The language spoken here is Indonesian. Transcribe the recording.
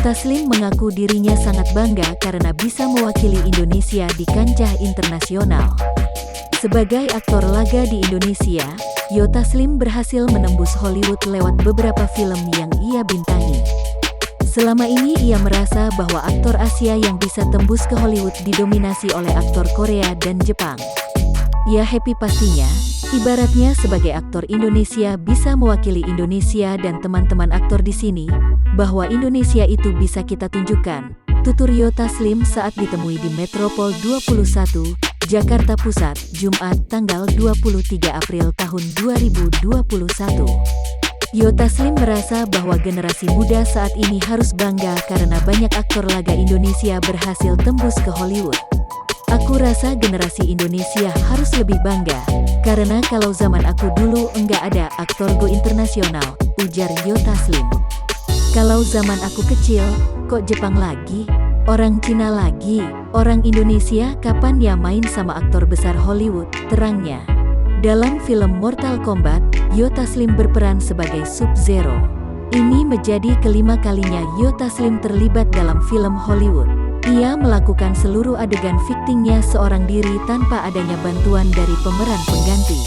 Taslim mengaku dirinya sangat bangga karena bisa mewakili Indonesia di kancah internasional. Sebagai aktor laga di Indonesia, Joe Taslim berhasil menembus Hollywood lewat beberapa film yang ia bintangi. Selama ini ia merasa bahwa aktor Asia yang bisa tembus ke Hollywood didominasi oleh aktor Korea dan Jepang. Ia happy pastinya, ibaratnya sebagai aktor Indonesia bisa mewakili Indonesia dan teman-teman aktor di sini, bahwa Indonesia itu bisa kita tunjukkan, tutur Joe Taslim saat ditemui di Metropole XXI, Jakarta Pusat, Jumat tanggal 23 April tahun 2021. Joe Taslim merasa bahwa generasi muda saat ini harus bangga karena banyak aktor laga Indonesia berhasil tembus ke Hollywood. Aku rasa generasi Indonesia harus lebih bangga, karena kalau zaman aku dulu enggak ada aktor go internasional, ujar Joe Taslim. Kalau zaman aku kecil, kok Jepang lagi? Orang Cina lagi? Orang Indonesia kapan ya main sama aktor besar Hollywood, terangnya. Dalam film Mortal Kombat, Joe Taslim berperan sebagai Sub-Zero. Ini menjadi kelima kalinya Joe Taslim terlibat dalam film Hollywood. Ia melakukan seluruh adegan fiktingnya seorang diri tanpa adanya bantuan dari pemeran pengganti.